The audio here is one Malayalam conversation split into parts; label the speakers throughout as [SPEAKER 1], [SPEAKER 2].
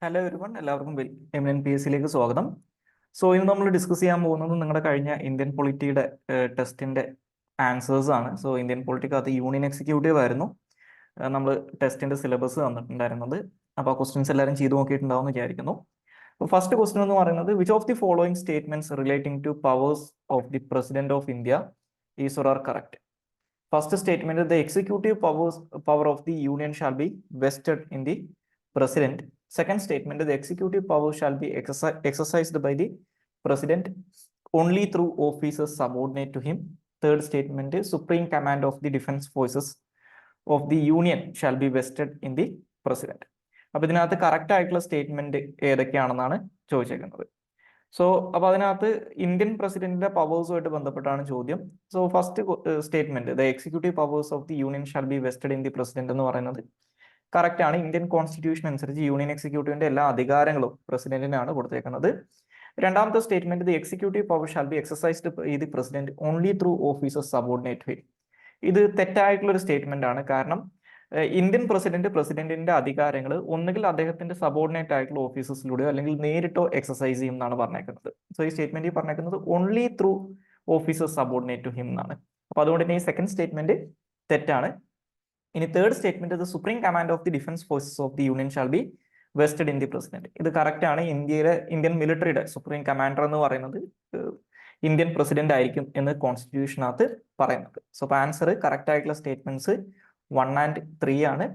[SPEAKER 1] ഹലോ എവരിവൺ, എല്ലാവർക്കും MNPSC സ്വാഗതം. ഇന്ന് നമ്മൾ ഡിസ്കസ് ചെയ്യാൻ പോകുന്നത് നിങ്ങളുടെ കഴിഞ്ഞ ഇന്ത്യൻ പൊളിറ്റിയുടെ ടെസ്റ്റിന്റെ ആൻസേഴ്സ് ആണ്. ഇന്ത്യൻ പൊളിറ്റിക്കകത്ത് യൂണിയൻ എക്സിക്യൂട്ടീവ് ആയിരുന്നു നമ്മൾ ടെസ്റ്റിന്റെ സിലബസ് തന്നിട്ടുണ്ടായിരുന്നത്. അപ്പോൾ ക്വസ്റ്റ്യൻസ് എല്ലാവരും ചെയ്തു നോക്കിയിട്ടുണ്ടാവും എന്ന് വിചാരിക്കുന്നു. ഫസ്റ്റ് ക്വസ്റ്റ്യൻ എന്ന് പറയുന്നത്, which of the following statements relating to powers of the president of India is or are correct? First statement, the executive power of the union shall be vested in the president. Second statement, the executive power shall be exercised by the president only through officers subordinate to him. Third statement, supreme command of the defense forces of the union shall be vested in the president. അപ്പോൾ ഇതിനകത്ത് കറക്റ്റ് ആയിട്ടുള്ള സ്റ്റേറ്റ്മെന്റ് ഏതൊക്കെയാണെന്നാണ് ചോദിച്ചേക്കുന്നത്. അപ്പോൾ അതിനകത്ത് ഇന്ത്യൻ പ്രസിഡന്റിന്റെ പവേഴ്സുമായിട്ട് ബന്ധപ്പെട്ടാണ് ചോദ്യം. First statement, the executive powers of the union shall be vested in the president എന്ന് പറയുന്നത് കറക്റ്റ് ആണ്. ഇന്ത്യൻ കോൺസ്റ്റിറ്റ്യൂഷൻ അനുസരിച്ച് യൂണിയൻ എക്സിക്യൂട്ടീവിന്റെ എല്ലാ അധികാരങ്ങളും പ്രസിഡന്റിനാണ് കൊടുത്തേക്കുന്നത്. രണ്ടാമത്തെ statement, the executive power shall be exercised by the president only through officers subordinate him. ഇത് തെറ്റായിട്ടുള്ള ഒരു സ്റ്റേറ്റ്മെന്റ് ആണ്. കാരണം ഇന്ത്യൻ പ്രസിഡന്റിന്റെ അധികാരങ്ങൾ ഒന്നുകിൽ അദ്ദേഹത്തിന്റെ സബോർഡിനേറ്റ് ആയിട്ടുള്ള ഓഫീസേഴ്സിലൂടെയോ അല്ലെങ്കിൽ നേരിട്ടോ എക്സസൈസ് ചെയ്യും എന്നാണ് പറഞ്ഞേക്കുന്നത്. ഈ സ്റ്റേറ്റ്മെന്റ് പറഞ്ഞേക്കുന്നത് only through officers subordinate to him എന്നാണ്. അപ്പൊ അതുകൊണ്ട് തന്നെ ഈ സെക്കൻഡ് സ്റ്റേറ്റ്മെന്റ് തെറ്റാണ്. ഇനി third statement, the supreme command of the defence forces of the union shall be vested in the president. ഇത് കറക്റ്റ് ആണ്. ഇന്ത്യൻ മിലിറ്ററിയുടെ സുപ്രീം കമാൻഡർ എന്ന് പറയുന്നത് ഇന്ത്യൻ പ്രസിഡന്റ് ആയിരിക്കും എന്ന് കോൺസ്റ്റിറ്റ്യൂഷനകത്ത് പറയുന്നത്. അപ്പോൾ ആൻസർ കറക്റ്റ് ആയിട്ടുള്ള സ്റ്റേറ്റ്മെന്റ്സ് 1 and 3 ആണ്.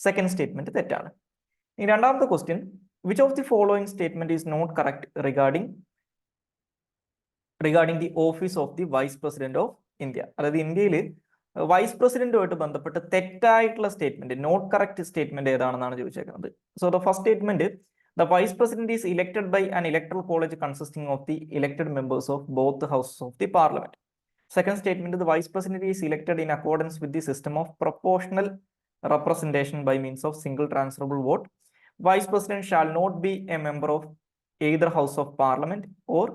[SPEAKER 1] സെക്കൻഡ് സ്റ്റേറ്റ്മെന്റ് തെറ്റാണ്. ഇനി രണ്ടാമത്തെ question, which of the following statement is not correct regarding the office of the vice president of India? അതായത് ഇന്ത്യയിൽ വൈസ് പ്രസിഡന്റുമായിട്ട് ബന്ധപ്പെട്ട് തെറ്റായിട്ടുള്ള സ്റ്റേറ്റ്മെന്റ്, നോട്ട് കറക്റ്റ് സ്റ്റേറ്റ്മെന്റ് ഏതാണെന്നാണ് ചോദിച്ചേക്കുന്നത്. The first statement, the vice president is elected by an electoral college consisting of the elected members of both houses of the parliament. Second statement, the vice president is elected in accordance with the system of proportional representation by means of single transferable vote. Vice president shall not be a member of either house of parliament or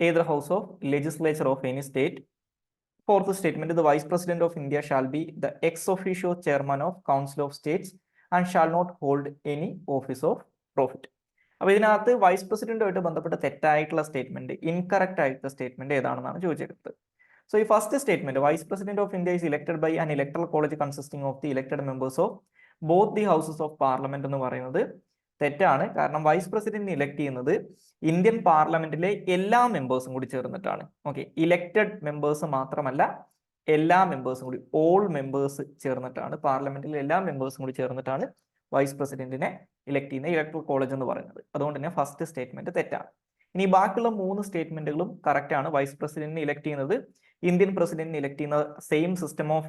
[SPEAKER 1] either house of legislature of any state. Fourth statement, the vice president of India shall be the ex officio chairman of Council of States and shall not hold any office of profit. അപ്പോൾ ഇതിനകത്ത് വൈസ് പ്രസിഡന്റുമായിട്ട് ബന്ധപ്പെട്ട തെറ്റായിട്ടുള്ള സ്റ്റേറ്റ്മെന്റ്, ഇൻകറക്റ്റ് ആയിട്ടുള്ള സ്റ്റേറ്റ്മെന്റ് ഏതാണെന്നാണ് ചോദിച്ചേക്കുന്നത്. ഈ first statement, vice president of India is elected by an electoral college consisting of the elected members of both the houses of parliament എന്ന് പറയുന്നത് തെറ്റാണ്. കാരണം വൈസ് പ്രസിഡന്റിനെ ഇലക്ട് ചെയ്യുന്നത് ഇന്ത്യൻ പാർലമെന്റിലെ എല്ലാ മെമ്പേഴ്സും കൂടി ചേർന്നിട്ടാണ്. ഓക്കെ, ഇലക്ടഡ് മെമ്പേഴ്സ് മാത്രമല്ല, എല്ലാ മെമ്പേഴ്സും കൂടി, ഓൾ മെമ്പേഴ്സ് ചേർന്നിട്ടാണ്, പാർലമെന്റിലെ എല്ലാ മെമ്പേഴ്സും കൂടി ചേർന്നിട്ടാണ് വൈസ് പ്രസിഡന്റിനെ ഇലക്ട് ചെയ്യുന്ന ഇലക്ടറൽ കോളേജ് എന്ന് പറയുന്നത്. അതുകൊണ്ട് തന്നെ ഫസ്റ്റ് സ്റ്റേറ്റ്മെന്റ് തെറ്റാണ്. ഇനി ബാക്കിയുള്ള 3 സ്റ്റേറ്റ്മെന്റുകളും കറക്റ്റ് ആണ്. വൈസ് പ്രസിഡന്റിനെ ഇലക്ട് ചെയ്യുന്നത് ഇന്ത്യൻ പ്രസിഡന്റിനെ ഇലക്ട് ചെയ്യുന്ന same system of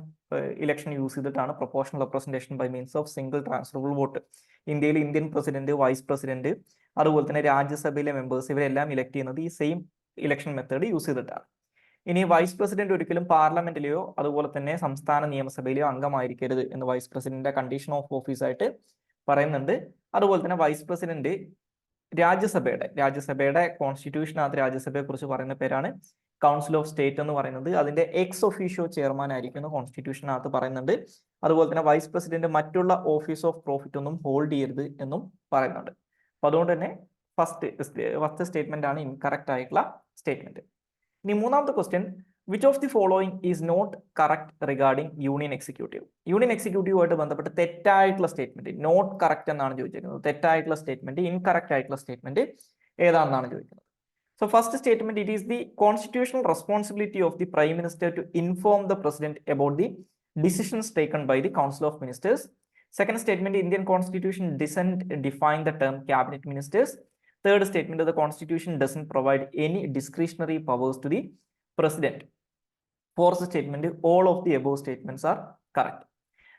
[SPEAKER 1] election use ചെയ്തിട്ടാണ്, proportional representation by means of single transferable vote. ഇന്ത്യയിൽ ഇന്ത്യൻ പ്രസിഡന്റ്, വൈസ് പ്രസിഡന്റ്, അതുപോലെ തന്നെ രാജ്യസഭയിലെ മെമ്പേഴ്സ്, ഇവരെല്ലാം ഇലക്ട് ചെയ്യുന്നത് ഈ സെയിം ഇലക്ഷൻ മെത്തേഡ് യൂസ് ചെയ്തിട്ടാണ്. ഇനി വൈസ് പ്രസിഡന്റ് ഒരിക്കലും പാർലമെന്റിലെയോ അതുപോലെ തന്നെ സംസ്ഥാന നിയമസഭയിലെയോ അംഗമായിരിക്കരുത് എന്ന് വൈസ് പ്രസിഡന്റിന്റെ കണ്ടീഷൻ ഓഫ് ഓഫീസ് ആയിട്ട് പറയുന്നുണ്ട്. അതുപോലെ തന്നെ വൈസ് പ്രസിഡന്റ് രാജ്യസഭയുടെ കോൺസ്റ്റിറ്റ്യൂഷനകത്ത് രാജ്യസഭയെ കുറിച്ച് പറയുന്ന പേരാണ് കൗൺസിൽ ഓഫ് സ്റ്റേറ്റ് എന്ന് പറയുന്നത്. അതിന്റെ എക്സ് ഒഫീഷ്യോ ചെയർമാൻ ആയിരിക്കും കോൺസ്റ്റിറ്റ്യൂഷനകത്ത് പറയുന്നുണ്ട്. അതുപോലെ തന്നെ വൈസ് പ്രസിഡന്റ് മറ്റുള്ള ഓഫീസ് ഓഫ് പ്രോഫിറ്റ് ഒന്നും ഹോൾഡ് ചെയ്യരുത് എന്നും പറയുന്നുണ്ട്. അപ്പൊ അതുകൊണ്ട് തന്നെ ഫസ്റ്റ് സ്റ്റേറ്റ്മെന്റ് ആണ് ഇൻകറക്റ്റ് ആയിട്ടുള്ള സ്റ്റേറ്റ്മെന്റ്. ഇനി മൂന്നാമത്തെ question, which of the following is not correct regarding union executive? Union എക്സിക്യൂട്ടീവുമായിട്ട് ബന്ധപ്പെട്ട് തെറ്റായിട്ടുള്ള സ്റ്റേറ്റ്മെന്റ്, നോട്ട് കറക്റ്റ് എന്നാണ് ചോദിച്ചിരിക്കുന്നത്. തെറ്റായിട്ടുള്ള സ്റ്റേറ്റ്മെന്റ്, ഇൻകറക്റ്റ് ആയിട്ടുള്ള സ്റ്റേറ്റ്മെന്റ് ഏതാണെന്നാണ് ചോദിക്കുന്നത്. First statement, it is the constitutional responsibility of the Prime Minister to inform the President about the decisions taken by the Council of Ministers. Second statement, Indian Constitution doesn't define the term cabinet ministers. Third statement, the Constitution doesn't provide any discretionary powers to the President. Fourth statement, all of the above statements are correct.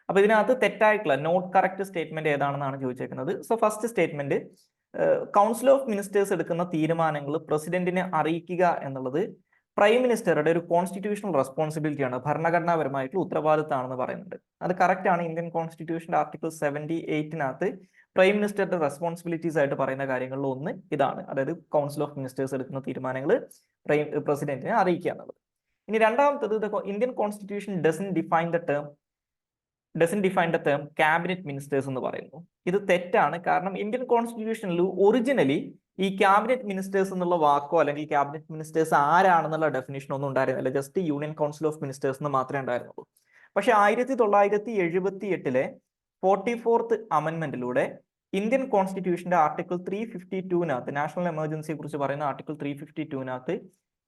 [SPEAKER 1] അപ്പോൾ ഇതിനകത്ത് തെറ്റായിട്ടുള്ള നോട്ട് കറക്റ്റ് സ്റ്റേറ്റ്മെന്റ് ഏതാണെന്നാണ് ചോദിച്ചേക്കുന്നത്. First statement, council of ministers എടുക്കുന്ന തീരുമാനങ്ങൾ പ്രസിഡന്റിനെ അറിയിക്കുക എന്നുള്ളത് പ്രൈം മിനിസ്റ്ററുടെ ഒരു കോൺസ്റ്റിറ്റ്യൂഷണൽ റെസ്പോൺസിബിലിറ്റിയാണ്, ഭരണഘടനാപരമായിട്ടുള്ള ഉത്തരവാദിത്തമാണെന്ന് പറയുന്നുണ്ട്. അത് കറക്റ്റ് ആണ്. ഇന്ത്യൻ കോൺസ്റ്റിറ്റ്യൂഷന്റെ ആർട്ടിക്കിൾ 78 പ്രൈം മിനിസ്റ്ററുടെ റെസ്പോൺസിബിലിറ്റീസ് ആയിട്ട് പറയുന്ന കാര്യങ്ങളിൽ ഒന്ന് ഇതാണ്. അതായത് കൗൺസിൽ ഓഫ് മിനിസ്റ്റേഴ്സ് എടുക്കുന്ന തീരുമാനങ്ങൾ പ്രസിഡന്റിനെ അറിയിക്കുക എന്നുള്ളത്. ഇനി രണ്ടാമത്തത്, Indian constitution doesn't define the term doesn't define the term cabinet ministers എന്ന് പറയുന്നു. ഇത് തെറ്റാണ്. കാരണം ഇന്ത്യൻ കോൺസ്റ്റിറ്റ്യൂഷനിൽ ഒറിജിനലി ഈ ക്യാബിനറ്റ് മിനിസ്റ്റേഴ്സ് എന്നുള്ള വാക്കോ അല്ലെങ്കിൽ ക്യാബിനറ്റ് മിനിസ്റ്റേഴ്സ് ആരാണെന്നുള്ള ഡെഫിനേഷൻ ഒന്നും ഉണ്ടായിരുന്നില്ല. Just union council of ministers എന്ന് മാത്രമേ ഉണ്ടായിരുന്നുള്ളൂ. പക്ഷെ 1978 44th അമെന്റ്മെന്റിലൂടെ ഇന്ത്യൻ കോൺസ്റ്റിറ്റ്യൂഷന്റെ ആർട്ടിക്കിൾ 352 നാഷണൽ എമർജൻസിയെ കുറിച്ച് പറയുന്ന ആർട്ടിക്കിൾ 352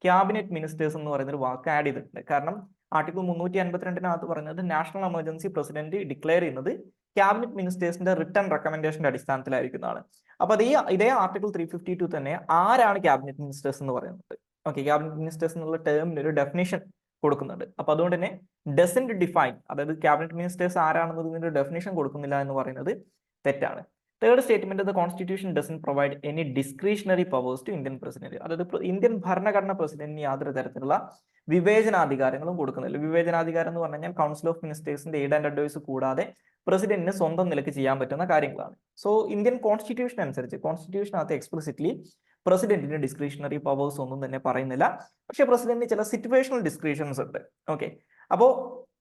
[SPEAKER 1] ക്യാബിനറ്റ് മിനിസ്റ്റേഴ്സ് എന്ന് പറയുന്ന ഒരു വാക്ക് ആഡ് ചെയ്തിട്ടുണ്ട്. കാരണം ആർട്ടിക്കിൾ 352 പറയുന്നത് നാഷണൽ എമർജൻസി പ്രസിഡന്റ് ഡിക്ലെയർ ചെയ്യുന്നത് ക്യാബിനറ്റ് മിനിസ്റ്റേഴ്സിന്റെ റിട്ടേൺ റെക്കമെൻഡേഷന്റെ അടിസ്ഥാനത്തിലായിരിക്കുന്നതാണ്. അപ്പൊ ഇതേ ആർട്ടിക്കിൾ 352 തന്നെ ആരാണ് ക്യാബിനറ്റ് മിനിസ്റ്റേഴ്സ് എന്ന് പറയുന്നത്. ഓക്കെ, ക്യാബിനറ്റ് മിനിസ്റ്റേഴ്സ് എന്നുള്ള ടേമിന് ഒരു ഡെഫിനേഷൻ കൊടുക്കുന്നുണ്ട്. അപ്പൊ അതുകൊണ്ട് തന്നെ ഡസന്റ് ഡിഫൈൻ, അതായത് ക്യാബിനറ്റ് മിനിസ്റ്റേഴ്സ് ആരാണെന്നതിന്റെ ഡെഫിനേഷൻ കൊടുക്കുന്നില്ല എന്ന് പറയുന്നത് തെറ്റാണ്. Third statement, the constitution doesn't provide any discretionary powers to Indian president. അതായത് ഇന്ത്യൻ ഭരണഘടന പ്രസിഡന്റിന് യാതൊരു തരത്തിലുള്ള വിവേചനാധികാരങ്ങളും കൊടുക്കുന്നില്ല. വിവേചനാധികാരം എന്ന് പറഞ്ഞു കഴിഞ്ഞാൽ കൗൺസിൽ ഓഫ് മിനിസ്റ്റേഴ്സിന്റെ എയ്ഡ് ആൻഡ് അഡ്വൈസ് കൂടാതെ പ്രസിഡന്റിന് സ്വന്തം നിലയ്ക്ക് ചെയ്യാൻ പറ്റുന്ന കാര്യങ്ങളാണ്. സോ ഇന്ത്യൻ കോൺസ്റ്റിറ്റ്യൂഷൻ അനുസരിച്ച് കോൺസ്റ്റിറ്റ്യൂഷനകത്ത് എക്സ്പ്ലിസിറ്റ്ലി പ്രസിഡന്റിന് ഡിസ്ക്രിഷണറി പവേഴ്സ് ഒന്നും തന്നെ പറയുന്നില്ല. പക്ഷെ പ്രസിഡന്റിന് ചില സിറ്റുവേഷണൽ ഡിസ്ക്രിഷൻസ് ഉണ്ട്. ഓക്കെ, അപ്പോൾ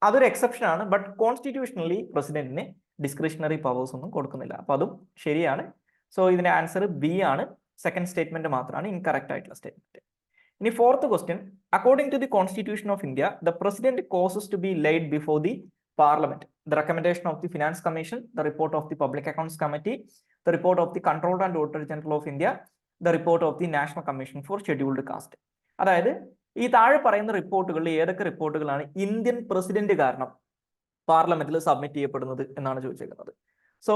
[SPEAKER 1] അതൊരു എക്സെപ്ഷൻ ആണ്. ബട്ട് കോൺസ്റ്റിറ്റ്യൂഷണലി പ്രസിഡന്റിന് ഡിസ്ക്രിഷണറി പവേഴ്സ് ഒന്നും കൊടുക്കുന്നില്ല. അപ്പൊ അതും ശരിയാണ്. സോ ഇതിന്റെ ആൻസർ ബി ആണ്. സെക്കൻഡ് സ്റ്റേറ്റ്മെന്റ് മാത്രമാണ് ഇൻകറക്റ്റ് ആയിട്ടുള്ള സ്റ്റേറ്റ്മെന്റ്. ഇനി fourth question, according to the constitution of India the president causes to be laid before the parliament the recommendation of the Finance Commission, the report of the Public Accounts Committee, the report of the Controller and Auditor General of India, the report of the National Commission for Scheduled Caste. അതായത് ഈ താഴെ പറയുന്ന റിപ്പോർട്ടുകളിൽ ഏതൊക്കെ റിപ്പോർട്ടുകളാണ് ഇന്ത്യൻ പ്രസിഡന്റ് കാരണം പാർലമെന്റിൽ സബ്മിറ്റ് ചെയ്യപ്പെടുന്നത് എന്നാണ് ചോദിച്ചിരിക്കുന്നത്. സോ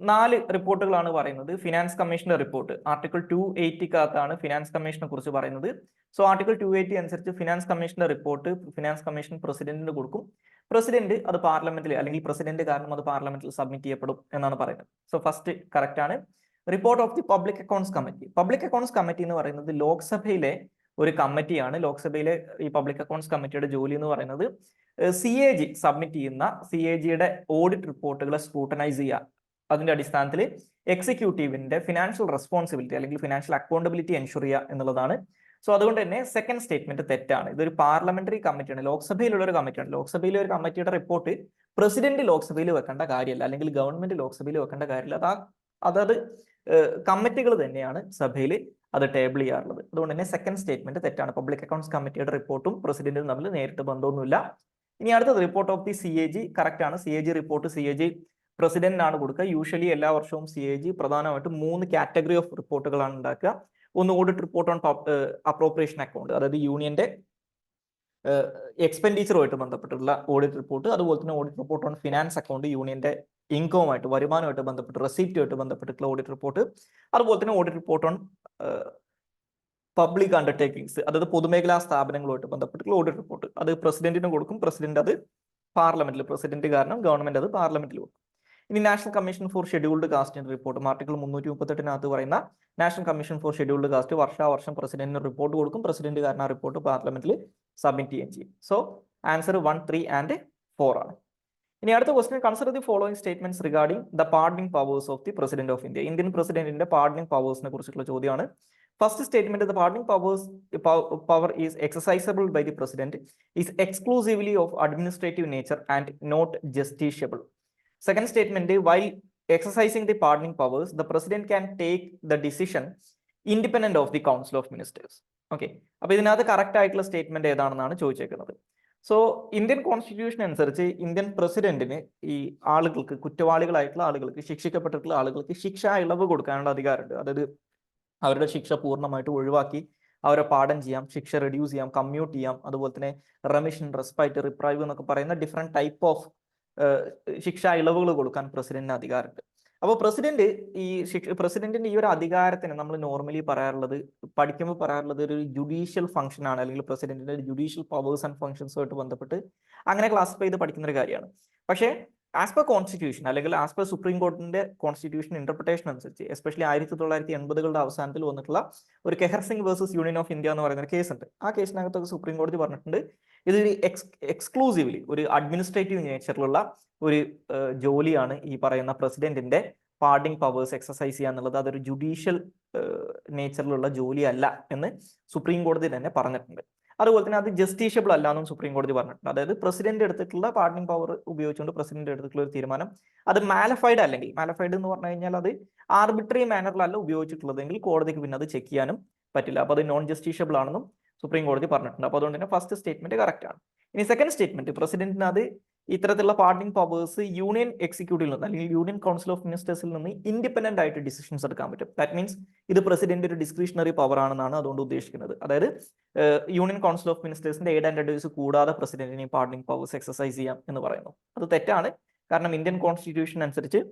[SPEAKER 1] 4 റിപ്പോർട്ടുകളാണ് പറയുന്നത്. ഫിനാൻസ് കമ്മീഷന്റെ റിപ്പോർട്ട് ആർട്ടിക്കിൾ 280 ഫിനാൻസ് കമ്മീഷനെ കുറിച്ച് പറയുന്നത്. സോ ആർട്ടിക്കിൾ 280 അനുസരിച്ച് ഫിനാൻസ് കമ്മീഷന്റെ റിപ്പോർട്ട് ഫിനാൻസ് കമ്മീഷൻ പ്രസിഡന്റിന് കൊടുക്കും. പ്രസിഡന്റ് അത് പാർലമെന്റിൽ അല്ലെങ്കിൽ പ്രസിഡന്റ് കാരണം അത് പാർലമെന്റിൽ സബ്മിറ്റ് ചെയ്യപ്പെടും എന്നാണ് പറയുന്നത്. സോ ഫസ്റ്റ് കറക്റ്റ് ആണ്. Report of the public accounts committee. Public accounts committee എന്ന് പറയുന്നത് ലോക്സഭയിലെ ഒരു കമ്മിറ്റിയാണ്. ലോക്സഭയിലെ ഈ പബ്ലിക് അക്കൗണ്ട്സ് കമ്മിറ്റിയുടെ ജോലി എന്ന് പറയുന്നത് CAG സബ്മിറ്റ് ചെയ്യുന്ന CAGയുടെ ഓഡിറ്റ് റിപ്പോർട്ടുകളെ സ്ക്രൂട്ടനൈസ് ചെയ്യുക. അതിന്റെ അടിസ്ഥാനത്തിൽ എക്സിക്യൂട്ടീവിന്റെ ഫിനാൻഷ്യൽ റെസ്പോൺസിബിലിറ്റി അല്ലെങ്കിൽ ഫിനാൻഷ്യൽ അക്കൗണ്ടബിലിറ്റി എൻഷുർ ചെയ്യുക എന്നുള്ളതാണ്. സോ അതുകൊണ്ട് തന്നെ സെക്കൻഡ് സ്റ്റേറ്റ്മെന്റ് തെറ്റാണ്. ഇതൊരു പാർലമെന്ററി കമ്മിറ്റിയാണ്, ലോക്സഭയിലുള്ള ഒരു കമ്മിറ്റിയാണ്. ലോക്സഭയിലെ ഒരു കമ്മിറ്റിയുടെ റിപ്പോർട്ട് പ്രസിഡന്റ് ലോക്സഭയിൽ വെക്കേണ്ട കാര്യമല്ല, അല്ലെങ്കിൽ ഗവൺമെന്റ് ലോക്സഭയിൽ വെക്കേണ്ട കാര്യമില്ല. അതത് കമ്മിറ്റികൾ തന്നെയാണ് സഭയിൽ അത് ടേബിൾ ചെയ്യാറുള്ളത്. അതുകൊണ്ട് തന്നെ സെക്കൻഡ് സ്റ്റേറ്റ്മെന്റ് തെറ്റാണ്. പബ്ലിക് അക്കൗണ്ട്സ് കമ്മിറ്റിയുടെ റിപ്പോർട്ടും പ്രസിഡന്റും തമ്മിൽ നേരിട്ട് ബന്ധമൊന്നുമില്ല. ഇനി അടുത്തത് report of the CAG. Correct ആണ്. CAG റിപ്പോർട്ട് CAG പ്രസിഡന്റിനാണ് കൊടുക്കുക. യൂഷ്വലി എല്ലാ വർഷവും CAG പ്രധാനമായിട്ടും 3 കാറ്റഗറി ഓഫ് റിപ്പോർട്ടുകളാണ് ഉണ്ടാക്കുക. ഒന്ന് audit report on appropriation account, അതായത് യൂണിയന്റെ എക്സ്പെൻഡിച്ചറുമായിട്ട് ബന്ധപ്പെട്ടുള്ള ഓഡിറ്റ് റിപ്പോർട്ട്. അതുപോലെ തന്നെ audit report on finance account, യൂണിയന്റെ ഇൻകവുമായിട്ട് വരുമാനമായിട്ട് ബന്ധപ്പെട്ട് റെസിപ്റ്റുമായിട്ട് ബന്ധപ്പെട്ടിട്ടുള്ള ഓഡിറ്റ് റിപ്പോർട്ട്. അതുപോലെ തന്നെ audit report on public undertakings, അതായത് പൊതുമേഖലാ സ്ഥാപനങ്ങളുമായിട്ട് ബന്ധപ്പെട്ടുള്ള ഓഡിറ്റ് റിപ്പോർട്ട്. അത് പ്രസിഡന്റിന് കൊടുക്കും. പ്രസിഡന്റ് അത് പാർലമെന്റിൽ, പ്രസിഡന്റ് കാരണം ഗവൺമെന്റ് അത് പാർലമെന്റിൽ കൊടുക്കും. ഇനി നാഷണൽ കമ്മീഷൻ ഫോർ ഷെഡ്യൂൾഡ് കാസ്റ്റിന്റെ റിപ്പോർട്ട് ആർട്ടിക്കിൾ 338 പറയുന്ന national commission for scheduled caste വർഷാവർഷം പ്രസിഡന്റിന് റിപ്പോർട്ട് കൊടുക്കും. പ്രസിഡന്റ് കാരണം ആ റിപ്പോർട്ട് പാർലമെന്റിൽ സബ്മിറ്റ് ചെയ്യുകയും ചെയ്യും. സോ ആൻസർ 1, 3 and 4 ആണ്. ഇനി അടുത്ത question, consider the following statements regarding the pardoning powers of the president of India. Indian പ്രസിഡന്റിന്റെ പാർഡണിംഗ് പവേഴ്സിനെ കുറിച്ചിട്ടുള്ള ചോദ്യമാണ്. First statement, the pardoning power is exercisable by the president is exclusively of administrative nature and not justiciable. Second statement, while exercising the pardoning powers, the president can take the decision independent of the council of ministers. Okay, അപ്പോൾ ഇതിനകത്ത് കറക്റ്റ് ആയിട്ടുള്ള സ്റ്റേറ്റ്മെന്റ് ഏതാണെന്നാണ് ചോദിച്ചേക്കുന്നത്. സോ ഇന്ത്യൻ കോൺസ്റ്റിറ്റ്യൂഷൻ അനുസരിച്ച് ഇന്ത്യൻ പ്രസിഡന്റിന് ഈ ആളുകൾക്ക്, കുറ്റവാളികളായിട്ടുള്ള ആളുകൾക്ക്, ശിക്ഷിക്കപ്പെട്ടിട്ടുള്ള ആളുകൾക്ക് ശിക്ഷാ ഇളവ് കൊടുക്കാനുള്ള അധികാരമുണ്ട്. അതായത് അവരുടെ ശിക്ഷ പൂർണ്ണമായിട്ട് ഒഴിവാക്കി അവരെ പാർഡൻ ചെയ്യാം, ശിക്ഷ റെഡ്യൂസ് ചെയ്യാം, കമ്മ്യൂട്ട് ചെയ്യാം. അതുപോലെ തന്നെ റെമിഷൻ, റെസ്പൈറ്റ്, റിപ്രൈവ് എന്നൊക്കെ പറയുന്ന ഡിഫറെന്റ് ടൈപ്പ് ഓഫ് ശിക്ഷാ ഇളവുകൾ കൊടുക്കാൻ പ്രസിഡന്റിന് അധികാരമുണ്ട്. അപ്പോൾ പ്രസിഡന്റിന്റെ ഈ ഒരു അധികാരത്തിന് നമ്മൾ നോർമലി പഠിക്കുമ്പോൾ പറയാറുള്ളത് ഒരു ജുഡീഷ്യൽ ഫംഗ്ഷൻ ആണ്, അല്ലെങ്കിൽ പ്രസിഡന്റിന്റെ ജുഡീഷ്യൽ പവേഴ്സ് ആൻഡ് ഫംഗ്ഷൻസുമായിട്ട് ബന്ധപ്പെട്ട് അങ്ങനെ ക്ലാസിഫൈ ചെയ്ത് പഠിക്കുന്ന ഒരു കാര്യമാണ്. പക്ഷേ ആസ് പെർ കോൺസ്റ്റിറ്റ്യൂഷൻ അല്ലെങ്കിൽ ആസ് പെർ സുപ്രീം കോടതിന്റെ കോൺസ്റ്റിറ്റ്യൂഷൻ ഇന്റർപ്രിട്ടേഷൻ അനുസരിച്ച്, എസ്പെഷ്യലി 1980കളുടെ അവസാനത്തിൽ വന്നിട്ടുള്ള ഒരു Kehar Singh versus union of India എന്ന് പറയുന്ന ഒരു കേസ് ഉണ്ട്. ആ കേസിനകത്തൊക്കെ സുപ്രീം കോടതി പറഞ്ഞിട്ടുണ്ട് ഇതൊരു എക്സ്ക്ലൂസീവ്ലി ഒരു അഡ്മിനിസ്ട്രേറ്റീവ് നേച്ചറിലുള്ള ഒരു ജോലിയാണ് ഈ പറയുന്ന പ്രസിഡന്റിന്റെ പാർഡിംഗ് പവേഴ്സ് എക്സസൈസ് ചെയ്യുക എന്നുള്ളത്. അതൊരു ജുഡീഷ്യൽ നേച്ചറിലുള്ള ജോലിയല്ല എന്ന് സുപ്രീം കോടതി തന്നെ പറഞ്ഞിട്ടുണ്ട്. അതുപോലെ തന്നെ അത് ജസ്റ്റീഷ്യബിൾ അല്ല എന്നും സുപ്രീം കോടതി പറഞ്ഞിട്ടുണ്ട്. അതായത് പ്രസിഡന്റ് എടുത്തിട്ടുള്ള പാർഡണിംഗ് പവർ ഉപയോഗിച്ചുകൊണ്ട് പ്രസിഡന്റ് എടുത്തിട്ടുള്ള ഒരു തീരുമാനം അത് മാലഫൈഡ് അല്ലെങ്കിൽ, മാലഫൈഡ് എന്ന് പറഞ്ഞു കഴിഞ്ഞാൽ അത് ആർബിട്രറി മാനറിലല്ല ഉപയോഗിച്ചിട്ടുള്ളതെങ്കിൽ കോടതിക്ക് പിന്നെ അത് ചെക്ക് ചെയ്യാനും പറ്റില്ല. അപ്പൊ അത് നോൺ ജസ്റ്റീഷ്യബിൾ ആണെന്നും സുപ്രീം കോടതി പറഞ്ഞിട്ടുണ്ട്. അപ്പൊ അതുകൊണ്ട് തന്നെ ഫസ്റ്റ് സ്റ്റേറ്റ്മെന്റ് കറക്റ്റ് ആണ്. ഇനി സെക്കൻഡ് സ്റ്റേറ്റ്മെന്റ്, പ്രസിഡന്റിന് അത് ഇത്തരത്തിലുള്ള പാർഡണിംഗ് പവേഴ്സ് യൂണിയൻ എക്സിക്യൂട്ടീവിൽ നിന്ന് അല്ലെങ്കിൽ യൂണിയൻ കൗൺസിൽ ഓഫ് മിനിസ്റ്റേഴ്സിൽ നിന്ന് ഇൻഡിപെൻഡന്റ് ആയിട്ട് ഡിസിഷൻസ് എടുക്കാൻ പറ്റും. ദാറ്റ് മീൻസ് ഇത് പ്രസിഡന്റ് ഒരു ഡിസ്ക്രിഷണറി പവർ ആണെന്നാണ് അതുകൊണ്ട് ഉദ്ദേശിക്കുന്നത്. അതായത് യൂണിയൻ കൗൺസിൽ ഓഫ് മിനിസ്റ്റേഴ്സിന്റെ എയ്ഡ് ആൻഡ് അഡ്വൈസ് കൂടാതെ പ്രസിഡന്റിന് പാർഡണിംഗ് പവേഴ്സ് എക്സസൈസ് ചെയ്യാം എന്ന് പറയുന്നു. അത് തെറ്റാണ്. കാരണം ഇന്ത്യൻ കോൺസ്റ്റിറ്റ്യൂഷൻ അനുസരിച്ച്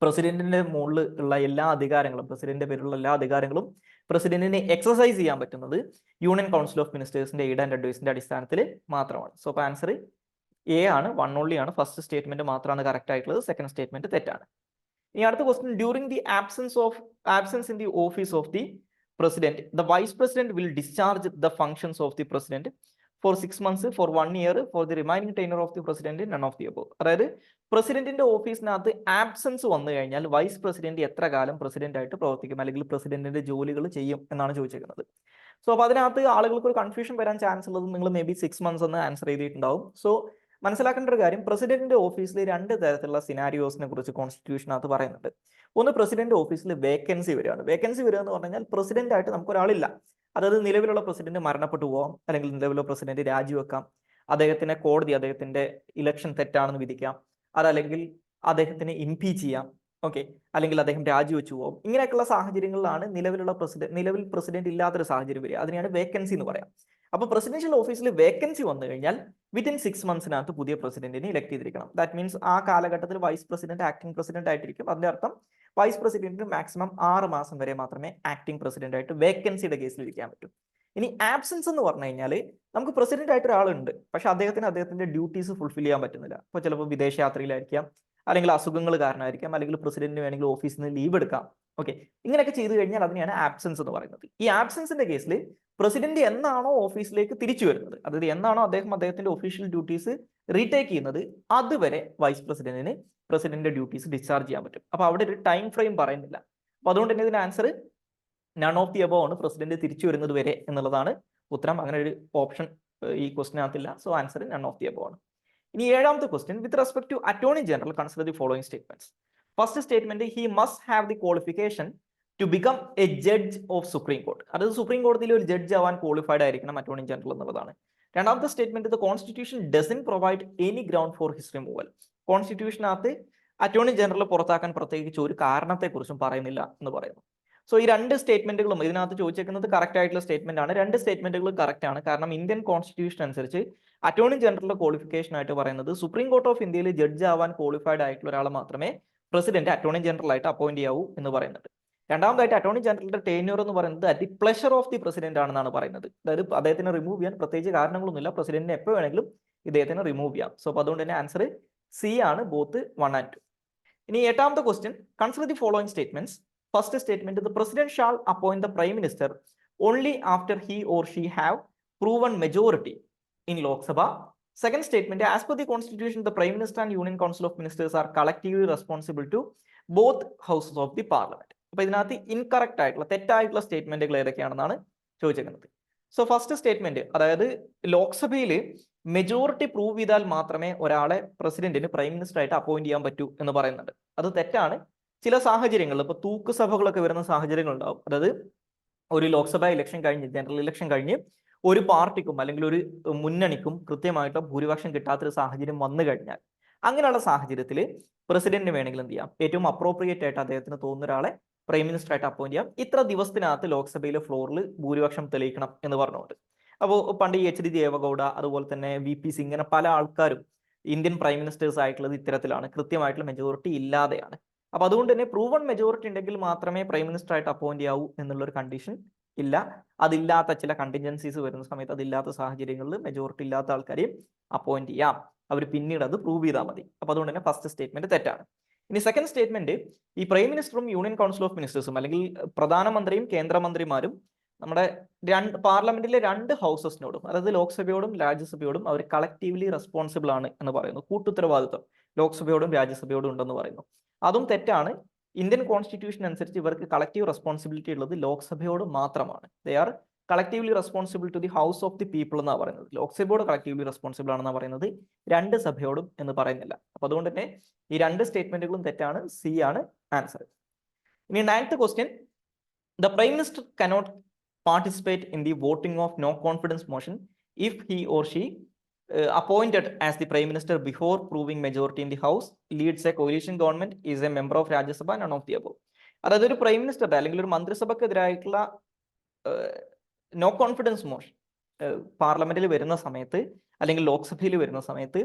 [SPEAKER 1] പ്രസിഡന്റിന്റെ മുകളിൽ ഉള്ള എല്ലാ അധികാരങ്ങളും, പ്രസിഡന്റിന്റെ പേരിലുള്ള എല്ലാ അധികാരങ്ങളും പ്രസിഡന്റിനെ എക്സസൈസ് ചെയ്യാൻ പറ്റുന്നത് യൂണിയൻ കൗൺസിൽ ഓഫ് മിനിസ്റ്റേഴ്സിന്റെ എയ്ഡ് ആൻഡ് അഡ്വൈസിന്റെ അടിസ്ഥാനത്തിൽ മാത്രമാണ്. സോ അപ്പൊ ആൻസർ എ ആണ്, 1 only ആണ്. ഫസ്റ്റ് സ്റ്റേറ്റ്മെന്റ് മാത്രമാണ് കറക്റ്റ് ആയിട്ടുള്ളത്, സെക്കൻഡ് സ്റ്റേറ്റ്മെന്റ് തെറ്റാണ്. ഇനി അടുത്ത question, during the absence in the office of the president the vice president will discharge the functions of the president for 6 months, for 1 year, for the remaining tenure of the president, none of the above. അതായത് പ്രസിഡന്റിന്റെ ഓഫീസിനകത്ത് ആബ്സെൻസ് വന്നു കഴിഞ്ഞാൽ വൈസ് പ്രസിഡന്റ് എത്ര കാലം പ്രസിഡന്റ് ആയിട്ട് പ്രവർത്തിക്കും അല്ലെങ്കിൽ പ്രസിഡന്റിന്റെ ജോലികൾ ചെയ്യും എന്നാണ് ചോദിച്ചിരിക്കുന്നത്. സോ അപ്പൊ അതിനകത്ത് ആളുകൾക്ക് ഒരു കൺഫ്യൂഷൻ വരാൻ ചാൻസ് ഉള്ളത് നിങ്ങൾ മേ ബി 6 months എന്ന് ആൻസർ ചെയ്തിട്ടുണ്ടാവും. സോ മനസ്സിലാക്കേണ്ട ഒരു കാര്യം, പ്രസിഡന്റിന്റെ ഓഫീസിൽ 2 തരത്തിലുള്ള സിനാരിയോസിനെ കുറിച്ച് കോൺസ്റ്റിറ്റ്യൂഷനകത്ത് പറയുന്നുണ്ട്. ഒന്ന്, പ്രസിഡന്റ് ഓഫീസിൽ വേക്കൻസി വരികയാണ്. വേക്കൻസി വരിക എന്ന് പറഞ്ഞു കഴിഞ്ഞാൽ പ്രസിഡന്റ് ആയിട്ട് നമുക്ക് ഒരാളില്ല. അതായത് നിലവിലുള്ള പ്രസിഡന്റ് മരണപ്പെട്ടു പോകാം, അല്ലെങ്കിൽ നിലവിലുള്ള പ്രസിഡന്റ് രാജിവെക്കാം, അദ്ദേഹത്തിന്റെ കോടതി അദ്ദേഹത്തിന്റെ ഇലക്ഷൻ തെറ്റാണെന്ന് വിധിക്കാം, അതല്ലെങ്കിൽ അദ്ദേഹത്തിന് ഇംപീച്ച് ചെയ്യാം, ഓക്കെ, അല്ലെങ്കിൽ അദ്ദേഹം രാജിവെച്ചു പോകും. ഇങ്ങനെയൊക്കെയുള്ള സാഹചര്യങ്ങളിലാണ് നിലവിൽ പ്രസിഡന്റ് ഇല്ലാത്തൊരു സാഹചര്യം വരിക. അതിനെയാണ് വേക്കൻസി എന്ന് പറയാം. അപ്പൊ പ്രസിഡൻഷ്യൽ ഓഫീസിൽ വേക്കൻസി വന്നു കഴിഞ്ഞാൽ വിത്തിൻ 6 months പുതിയ പ്രസിഡന്റിനെ ഇലക്ട് ചെയ്തിരിക്കണം. ദാറ്റ് മീൻസ് ആ കാലഘട്ടത്തിൽ വൈസ് പ്രസിഡന്റ് ആക്ടിംഗ് പ്രസിഡന്റ് ആയിട്ടിരിക്കും. അതിന്റെ അർത്ഥം വൈസ് പ്രസിഡന്റിന് മാക്സിമം 6 മാസം വരെ മാത്രമേ ആക്ടിംഗ് പ്രസിഡന്റ് ആയിട്ട് വേക്കൻസിയുടെ കേസിൽ ഇരിക്കാൻ പറ്റൂ. ഇനി ആബ്സെൻസ് എന്ന് പറഞ്ഞു കഴിഞ്ഞാൽ നമുക്ക് പ്രസിഡന്റ് ആയിട്ട് ഒരാളുണ്ട്, പക്ഷെ അദ്ദേഹത്തിന്റെ ഡ്യൂട്ടീസ് ഫുൾഫിൽ ചെയ്യാൻ പറ്റുന്നില്ല. അപ്പോൾ ചിലപ്പോൾ വിദേശയാത്രയിലായിരിക്കാം, അല്ലെങ്കിൽ അസുഖങ്ങൾ കാരണമായിരിക്കാം, അല്ലെങ്കിൽ പ്രസിഡന്റിന് വേണമെങ്കിൽ ഓഫീസിൽ നിന്ന് ലീവ് എടുക്കാം. ഓക്കെ, ഇങ്ങനെയൊക്കെ ചെയ്തു കഴിഞ്ഞാൽ അതിനെയാണ് ആബ്സെൻസ് എന്ന് പറയുന്നത്. ഈ ആബ്സെൻസിന്റെ കേസിൽ പ്രസിഡന്റ് എന്നാണോ ഓഫീസിലേക്ക് തിരിച്ചു വരുന്നത്, അതായത് എന്നാണോ അദ്ദേഹത്തിന്റെ ഒഫീഷ്യൽ ഡ്യൂട്ടീസ് റീടേക്ക് ചെയ്യുന്നത്, അതുവരെ വൈസ് പ്രസിഡന്റിന്റെ ഡ്യൂട്ടീസ് ഡിസ്ചാർജ് ചെയ്യാൻ പറ്റും. അപ്പൊ അവിടെ ഒരു ടൈം ഫ്രെയിം പറയുന്നില്ല. അപ്പൊ അതുകൊണ്ട് തന്നെ ഇതിന്റെ answer none of the above ആണ്, പ്രസിഡന്റ് തിരിച്ചു വരുന്നത് വരെ എന്നുള്ളതാണ് ഉത്തരം. അങ്ങനെ ഒരു ഓപ്ഷൻ ഈ ക്വസ്റ്റിനകത്തില്ല. So answer none of the above ആണ്. ഇനി 7ാമത്തെ question, with respect to attorney general consider the following statements. First statement, he must have the qualification to become a judge of supreme court. അതായത് സുപ്രീം കോടതിയിൽ ഒരു ജഡ്ജ് ആവാൻ ക്വാളിഫൈഡ് ആയിരിക്കണം അറ്റോർണി ജനറൽ എന്നുള്ളതാണ്. രണ്ടാമത്തെ statement, the constitution doesn't provide any ground for his removal. കോൺസ്റ്റിറ്റ്യൂഷനകത്ത് അറ്റോർണി ജനറൽ പുറത്താക്കാൻ പ്രത്യേകിച്ച് ഒരു കാരണത്തെക്കുറിച്ചും പറയുന്നില്ല എന്ന് പറയുന്നു. സോ ഈ 2 സ്റ്റേറ്റ്മെന്റുകളും ഇതിനകത്ത് ചോദിച്ചേക്കുന്നത് കറക്റ്റ് ആയിട്ടുള്ള സ്റ്റേറ്റ്മെന്റ് ആണ്. 2 സ്റ്റേറ്റ്മെന്റുകളും കറക്റ്റ് ആണ്. കാരണം ഇന്ത്യൻ കോൺസ്റ്റിറ്റ്യൂഷൻ അനുസരിച്ച് അറ്റോർണി ജനറലിന്റെ ക്വാളിഫിക്കേഷൻ ആയിട്ട് പറയുന്നത് സുപ്രീം കോർട്ട് ഓഫ് ഇന്ത്യയിൽ ജഡ്ജ് ആവാൻ ക്വാളിഫൈഡ് ആയിട്ടുള്ള ഒരാളെ മാത്രമേ പ്രസിഡന്റ് അറ്റോർണി ജനറൽ ആയിട്ട് അപ്പോയിന്റ് ചെയ്യാവൂ എന്ന് പറയുന്നുണ്ട്. രണ്ടാമതായിട്ട് അറ്റോർണി ജനറലിന്റെ ടെന്യൂർ എന്ന് പറയുന്നത് at the pleasure of the president ആണെന്നാണ് പറയുന്നത്. അതായത് അദ്ദേഹത്തിനെ റിമൂവ് ചെയ്യാൻ പ്രത്യേകിച്ച് കാരണങ്ങളൊന്നുമില്ല, പ്രസിഡന്റിനെ എപ്പോൾ വേണമെങ്കിലും ഇദ്ദേഹത്തിനെ റിമൂവ് ചെയ്യാം. സോ അപ്പോൾ അതുകൊണ്ട് തന്നെ ആൻസർ സി ആണ്, ബോത്ത് 1 and 2. ഇനി 8ാമത്തെ question, consider the following statements. First statement, the president shall appoint the prime minister only after he or she have proven majority in Lok Sabha. Second statement, as per the constitution the prime minister and union council of ministers are collectively responsible to both houses of the parliament. അപ്പൊ ഇതിനകത്ത് ഇൻകറക്റ്റ് ആയിട്ടുള്ള തെറ്റായിട്ടുള്ള സ്റ്റേറ്റ്മെന്റുകൾ ഏതൊക്കെയാണെന്നാണ് ചോദിച്ചിരിക്കുന്നത്. സോ ഫസ്റ്റ് സ്റ്റേറ്റ്മെന്റ്, അതായത് ലോക്സഭയിൽ മെജോറിറ്റി പ്രൂവ് ചെയ്താൽ മാത്രമേ ഒരാളെ പ്രസിഡന്റിന് പ്രൈം മിനിസ്റ്റർ ആയിട്ട് അപ്പോയിന്റ് ചെയ്യാൻ പറ്റൂ എന്ന് പറയുന്നുണ്ട്. അത് തെറ്റാണ്. ചില സാഹചര്യങ്ങളിൽ ഇപ്പൊ തൂക്കുസഭകളൊക്കെ വരുന്ന സാഹചര്യങ്ങൾ ഉണ്ടാവും. അതായത് ഒരു ലോക്സഭ ഇലക്ഷൻ കഴിഞ്ഞ്, ജനറൽ ഇലക്ഷൻ കഴിഞ്ഞ് ഒരു പാർട്ടിക്കും അല്ലെങ്കിൽ ഒരു മുന്നണിക്കും കൃത്യമായിട്ട് ഭൂരിപക്ഷം കിട്ടാത്തൊരു സാഹചര്യം വന്നു കഴിഞ്ഞാൽ, അങ്ങനെയുള്ള സാഹചര്യത്തിൽ പ്രസിഡന്റിന് വേണമെങ്കിൽ എന്ത് ചെയ്യാം, ഏറ്റവും അപ്രോപ്രിയേറ്റ് ആയിട്ട് അദ്ദേഹത്തിന് തോന്നുന്ന ഒരാളെ പ്രൈം മിനിസ്റ്റർ ആയിട്ട് അപ്പോയിന്റ് ചെയ്യാം. ഇത്ര ദിവസത്തിനകത്ത് ലോക്സഭയിലെ ഫ്ലോറിൽ ഭൂരിപക്ഷം തെളിയിക്കണം എന്ന് പറഞ്ഞുകൊണ്ട്. അപ്പോൾ പണ്ട് HD ദേവഗൌഡ, അതുപോലെ തന്നെ VP സിംഗ്, ഇങ്ങനെ പല ആൾക്കാരും ഇന്ത്യൻ പ്രൈം മിനിസ്റ്റേഴ്സ് ആയിട്ടുള്ളത് ഇത്തരത്തിലാണ്, കൃത്യമായിട്ടുള്ള മെജോറിറ്റി ഇല്ലാതെയാണ്. അപ്പൊ അതുകൊണ്ട് തന്നെ പ്രൂവൺ മെജോറിറ്റി ഉണ്ടെങ്കിൽ മാത്രമേ പ്രൈം മിനിസ്റ്റർ ആയിട്ട് അപ്പോയിന്റ് ചെയ്യാവൂ എന്നുള്ളൊരു കണ്ടീഷൻ ഇല്ല. അതില്ലാത്ത ചില കണ്ടിൻജൻസീസ് വരുന്ന സമയത്ത്, അതില്ലാത്ത സാഹചര്യങ്ങളിൽ മെജോറിറ്റി ഇല്ലാത്ത ആൾക്കാരെയും അപ്പോയിന്റ് ചെയ്യാം. അവർ പിന്നീട് അത് പ്രൂവ് ചെയ്താൽ മതി. അപ്പൊ അതുകൊണ്ട് തന്നെ ഫസ്റ്റ് സ്റ്റേറ്റ്മെന്റ് തെറ്റാണ്. ഇനി സെക്കൻഡ് സ്റ്റേറ്റ്മെന്റ്, ഈ പ്രൈം മിനിസ്റ്ററും യൂണിയൻ കൗൺസിൽ ഓഫ് മിനിസ്റ്റേഴ്സും അല്ലെങ്കിൽ പ്രധാനമന്ത്രിയും കേന്ദ്രമന്ത്രിമാരും നമ്മുടെ പാർലമെന്റിലെ 2 ഹൗസസിനോടും, അതായത് ലോക്സഭയോടും രാജ്യസഭയോടും അവർ കളക്റ്റീവ്ലി റെസ്പോൺസിബിൾ ആണ് എന്ന് പറയുന്നു. കൂട്ടുത്തരവാദിത്വം ലോക്സഭയോടും രാജ്യസഭയോടും ഉണ്ടെന്ന് പറയുന്നു. അതും തെറ്റാണ്. ഇന്ത്യൻ കോൺസ്റ്റിറ്റ്യൂഷൻ അനുസരിച്ച് ഇവർക്ക് കളക്റ്റീവ് റെസ്പോൺസിബിലിറ്റി ഉള്ളത് ലോക്സഭയോട് മാത്രമാണ്. They are collectively responsible to the house of the people എന്നാണ് പറയുന്നത്. ലോക്സഭയോട് കളക്റ്റീവ്ലി റെസ്പോൺസിബിൾ ആണെന്നാണ് പറയുന്നത്, രണ്ട് സഭയോടും എന്ന് പറയുന്നില്ല. അപ്പൊ അതുകൊണ്ട് തന്നെ ഈ രണ്ട് സ്റ്റേറ്റ്മെന്റുകളും തെറ്റാണ്. സി ആണ് ആൻസർ. ഇനി 9th question, the prime minister cannot participate in the voting of no confidence motion if he or she appointed as the prime minister before proving majority in the house, leads a coalition government, is a member of Rajya Sabha, none of the above. അതായത് ഒരു പ്രൈം മിനിസ്റ്ററുടെ അല്ലെങ്കിൽ ഒരു മന്ത്രിസഭക്കെതിരായിട്ടുള്ള നോ കോൺഫിഡൻസ് മോഷൻ പാർലമെന്റിൽ വരുന്ന സമയത്ത് അല്ലെങ്കിൽ ലോക്സഭയിൽ വരുന്ന സമയത്ത്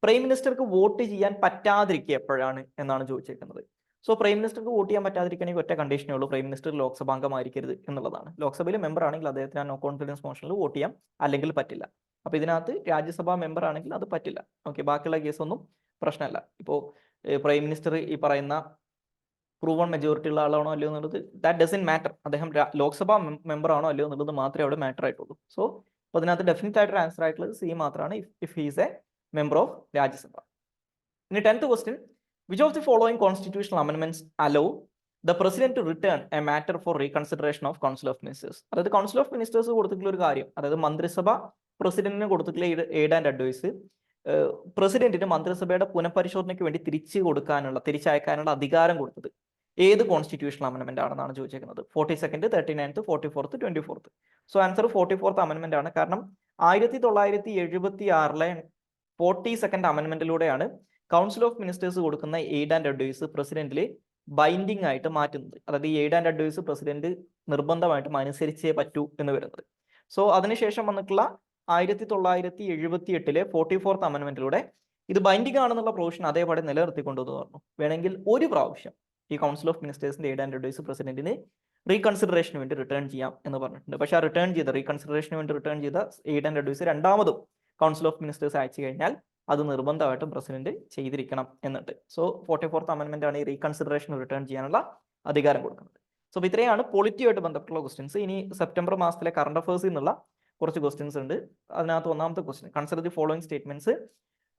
[SPEAKER 1] പ്രൈം മിനിസ്റ്റർക്ക് വോട്ട് ചെയ്യാൻ പറ്റാതിരിക്കുക എപ്പോഴാണ് എന്നാണ് ചോദിച്ചേക്കുന്നത്. സോ പ്രൈം മിനിസ്റ്റർക്ക് വോട്ട് ചെയ്യാൻ പറ്റാതിരിക്കണമെങ്കിൽ ഒറ്റ കണ്ടീഷനേ ഉള്ളൂ, പ്രൈം മിനിസ്റ്റർ ലോക്സഭാംഗമായിരിക്കരുത് എന്നുള്ളതാണ്. ലോക്സഭയിലെ മെമ്പർ ആണെങ്കിൽ അദ്ദേഹത്തിന് ആ നോ കോൺഫിഡൻസ് മോഷനിൽ വോട്ട് ചെയ്യാം, അല്ലെങ്കിൽ പറ്റില്ല. അപ്പൊ ഇതിനകത്ത് രാജ്യസഭാ മെമ്പർ ആണെങ്കിൽ അത് പറ്റില്ല. ഓക്കെ, ബാക്കിയുള്ള കേസൊന്നും പ്രശ്നമല്ല. ഇപ്പോൾ പ്രൈം മിനിസ്റ്റർ ഈ പറയുന്ന പ്രൂവൺ മെജോറിറ്റി ഉള്ള ആളാണോ അല്ലയോ എന്നുള്ളത് ദാറ്റ് ഡസൻ മാറ്റർ. അദ്ദേഹം ലോക്സഭാ മെമ്പർ ആണോ അല്ലയോ എന്നുള്ളത് മാത്രമേ അവിടെ മാറ്റർ ആയിട്ടുള്ളൂ. സോ അപ്പോൾ അതിനകത്ത് ഡെഫിനറ്റ് ആയിട്ട് ആൻസർ ആയിട്ടുള്ളത് സി മാത്രമാണ്, if he's a member of Rajya Sabha. ഇനി 10th question, which of the following constitutional അമെൻമെന്റ്സ് allow the president to return a matter for reconsideration of council of ministers. അതായത് കൗൺസിൽ ഓഫ് മിനിസ്റ്റേഴ്സ് കൊടുത്തിട്ടുള്ള ഒരു കാര്യം, അതായത് മന്ത്രിസഭ പ്രസിഡന്റിന് കൊടുത്തിട്ടുള്ള എയ്ഡ് ആൻഡ് അഡ്വൈസ് പ്രസിഡന്റിന് മന്ത്രിസഭയുടെ പുനഃപരിശോധനയ്ക്ക് വേണ്ടി തിരിച്ചയക്കാനുള്ള അധികാരം കൊടുത്തത് ഏത് കോൺസ്റ്റിറ്റ്യൂഷണൽ അമെൻമെന്റ് ആണെന്നാണ് ചോദിച്ചേക്കുന്നത്. 42nd, 39th, 44th, 24th. So answer 44th അമെൻമെന്റ് ആണ്. കാരണം 1976 42nd അമെൻമെന്റിലൂടെയാണ് കൗൺസിൽ ഓഫ് മിനിസ്റ്റേഴ്സ് കൊടുക്കുന്ന എയ്ഡ് ആൻഡ് അഡ്വൈസ് പ്രസിഡന്റിൽ ബൈൻഡിങ് ആയിട്ട് മാറ്റുന്നത്. അതായത് ഈ എയ്ഡ് ആൻഡ് അഡ്വൈസ് പ്രസിഡന്റ് നിർബന്ധമായിട്ടും അനുസരിച്ചേ പറ്റൂ എന്ന് വരുന്നത്. സോ അതിനുശേഷം വന്നിട്ടുള്ള 1978 44th അമെൻമെന്റിലൂടെ ഇത് ബൈൻഡിങ് ആണെന്നുള്ള പ്രൊവിഷൻ അതേപോലെ നിലനിർത്തിക്കൊണ്ടെന്ന് പറഞ്ഞു. വേണമെങ്കിൽ ഒരു പ്രാവശ്യം ഈ കൗൺസിൽ ഓഫ് മിനിസ്റ്റേഴ്സിന്റെ എയ്ഡ് ആൻഡ് അഡ്വൈസ് പ്രസിഡന്റിന് റീകൺസിഡറേഷന് വേണ്ടി റിട്ടേൺ ചെയ്യാം എന്ന് പറഞ്ഞിട്ടുണ്ട്. പക്ഷേ ആ റീകൺസിഡറേഷന് വേണ്ടി റിട്ടേൺ ചെയ്ത എയ്ഡ് ആൻഡ് അഡ്വൈസ് രണ്ടാമതും കൗൺസിൽ ഓഫ് മിനിസ്റ്റേഴ്സ് അയച്ചു കഴിഞ്ഞാൽ അത് നിർബന്ധമായിട്ടും പ്രസിഡന്റ് ചെയ്തിരിക്കണം എന്നിട്ട്. സോ 44th അമെൻമെന്റ് ആണ് ഈ റീകൺസിഡറേഷൻ റിട്ടേൺ ചെയ്യാനുള്ള അധികാരം കൊടുക്കുന്നത്. സോ ഇത്രയാണ് പൊളിറ്റിയുമായിട്ട് ബന്ധപ്പെട്ടുള്ള ക്വസ്റ്റ്യൻസ്. ഇനി സെപ്റ്റംബർ മാസത്തിലെ കറണ്ട് അഫയേഴ്സിൽ നിന്നുള്ള കുറച്ച് ക്വസ്റ്റ്യൻസ് ഉണ്ട്. അതിനകത്ത് ഒന്നാമത്തെ question, consider the following statements.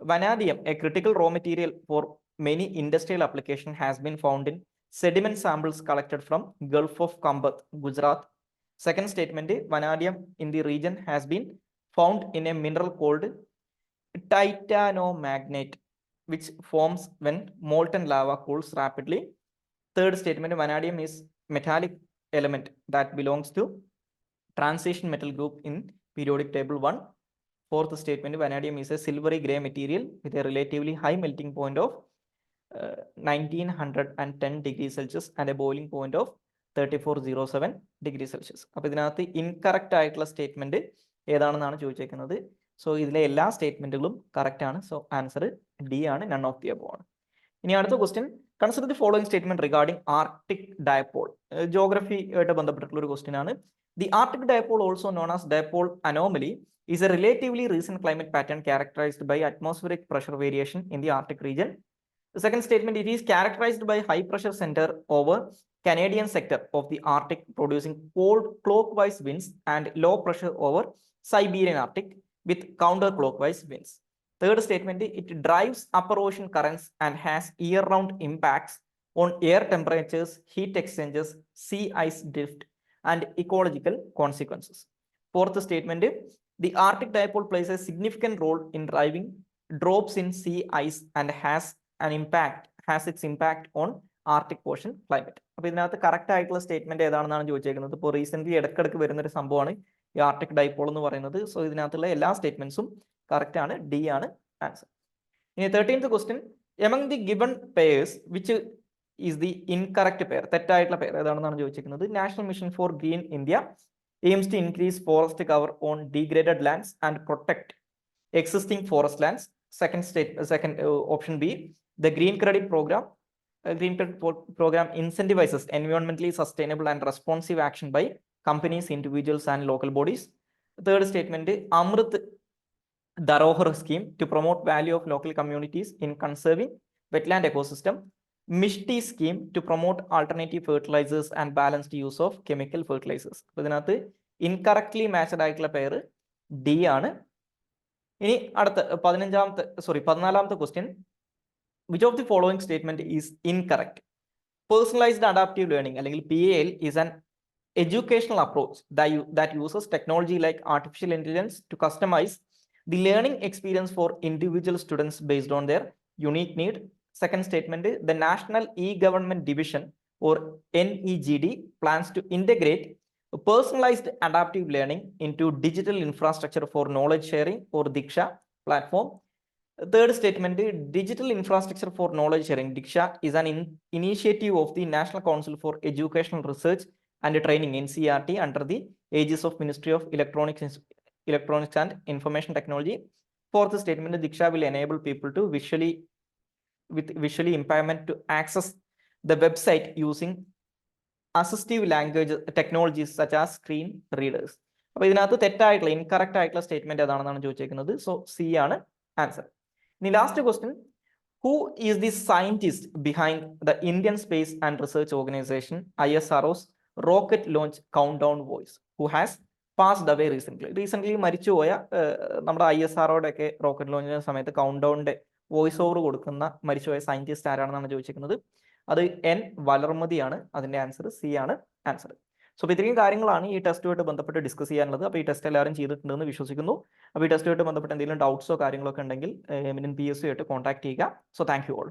[SPEAKER 1] Vanadium, a critical raw material for many industrial applications, has been found in sediment samples collected from Gulf of Kambat, Gujarat. Second statement, vanadium in the region has been found in a mineral called titanomagnate, which forms when molten lava cools rapidly. Third statement, vanadium is metallic element that belongs to transition metal group in periodic table 1. Fourth statement, vanadium is a silvery gray material with a relatively high melting point of 1910 degrees Celsius and a boiling point of 3407 degrees Celsius. അപ്പോൾ ഇതിനകത്ത് ഇൻകറക്റ്റ് ആയിട്ടുള്ള സ്റ്റേറ്റ്മെന്റ് ഏതാണെന്നാണ് ചോദിച്ചേക്കുന്നത്. സോ ഇതിലെ എല്ലാ സ്റ്റേറ്റ്മെന്റുകളും കറക്റ്റ് ആണ്. സോ ആൻസർ ഡി ആണ്, നൺ ഓഫ് ദി അബോവ് ആണ്. ഇനി അടുത്ത question, consider the following statement regarding Arctic dipole. Geography ആയിട്ട് ബന്ധപ്പെട്ടിട്ടുള്ള ഒരു ക്വസ്റ്റ്യൻ ആണ്. The Arctic dipole, also known as dipole anomaly, is a relatively recent climate pattern characterized by atmospheric pressure variation in the Arctic region. The second statement, it is characterized by high pressure center over Canadian sector of the Arctic producing cold clockwise winds and low pressure over Siberian Arctic with counterclockwise winds. Third statement, it drives upper ocean currents and has year-round impacts on air temperatures, heat exchanges, sea ice drift, and ecological consequences. Fourth statement, the Arctic dipole plays a significant role in driving drops in sea ice and has its impact on Arctic Ocean climate. അപ്പോൾ ഇതിനകത്ത് കറക്റ്റ് ആയിട്ടുള്ള സ്റ്റേറ്റ്മെന്റ് ഏതാണെന്നാണ് ചോദിച്ചേക്കുന്നത്. ഇപ്പോൾ റീസെന്റ് ഇടയ്ക്കിടയ്ക്ക് വരുന്ന ഒരു സംഭവമാണ് ഈ ആർട്ടിക് ഡൈപോൾ എന്ന് പറയുന്നത്. സോ ഇതിനകത്തുള്ള എല്ലാ സ്റ്റേറ്റ്മെന്റ്സും കറക്റ്റ് ആണ്, ഡി ആണ് ആൻസർ. ഇനി 13th question, among the given pairs which is the incorrect pair, തെറ്റായിട്ടുള്ള പെയർ ഏതാണെന്നാണ് ചോദിച്ചിരിക്കുന്നത്. National mission four green India aims to increase forest cover on degraded lands and protect existing forest lands. Second option B, the green credit program incentivizes environmentally sustainable and responsive action by companies, individuals and local bodies. Third statement, Amrit Dharohar scheme to promote value of local communities in conserving wetland ecosystem. Mishti scheme to promote alternative fertilizers and balanced use of chemical fertilizers. ഇതിനകത്ത് ഇൻകറക്ട്ലി മാച്ച്ഡ് ആയിട്ടുള്ള പെയർ ഡി ആണ്. ഇനി അടുത്ത 14th question, which of the following statement is incorrect? Personalised adaptive learning അല്ലെങ്കിൽ PAL is an educational approach that uses technology like artificial intelligence to customize the learning experience for individual students based on their unique need. Second statement, the National E-Government Division or NEGD plans to integrate personalized adaptive learning into digital infrastructure for knowledge sharing or Diksha platform. Third statement, digital infrastructure for knowledge sharing Diksha is an initiative of the National Council for Educational Research and Training NCERT under the aegis of Ministry of Electronics and Information Technology. Fourth statement, Diksha will enable people to visually impairment to access the website using assistive language technologies such as screen readers. അപ്പോൾ ഇതിനകത്ത് തെറ്റായിട്ടുള്ള ഇൻകറക്റ്റ് ആയിട്ടുള്ള സ്റ്റേറ്റ്മെന്റ് ഏതാണെന്നാണ് ചോദിച്ചേക്കുന്നത്. സോ സി ആണ് ആൻസർ. ഇനി last question, who is the scientist behind the Indian Space and Research Organization ISRO's rocket launch countdown voice, who has passed away recently മരിച്ചുപോയ നമ്മുടെ ISROയുടെ ഒക്കെ റോക്കറ്റ് ലോഞ്ചിന്റെ സമയത്ത് കൗണ്ട്ഡൗണിന്റെ വോയിസ് ഓവർ കൊടുക്കുന്ന മരിച്ചുപോയ സയന്റിസ്റ്റ് ആരാണെന്നാണ് ചോദിച്ചിരിക്കുന്നത്. അത് N വലർമതിയാണ്. അതിന്റെ ആൻസർ സി ആണ് ആൻസർ. സോ ഇത്രയും കാര്യങ്ങളാണ് ഈ ടെസ്റ്റുമായിട്ട് ബന്ധപ്പെട്ട് ഡിസ്കസ് ചെയ്യാനുള്ളത്. അപ്പോൾ ഈ ടെസ്റ്റ് എല്ലാവരും ചെയ്തിട്ടുണ്ടെന്ന് വിശ്വസിക്കുന്നു. അപ്പോൾ ഈ ടെസ്റ്റുമായിട്ട് ബന്ധപ്പെട്ട് എന്തെങ്കിലും ഡൗട്ട്സോ കാര്യങ്ങളൊക്കെ ഉണ്ടെങ്കിൽ എമിനന്റ് PSC ആയിട്ട് കോൺടാക്ട് ചെയ്യുക. So thank you all.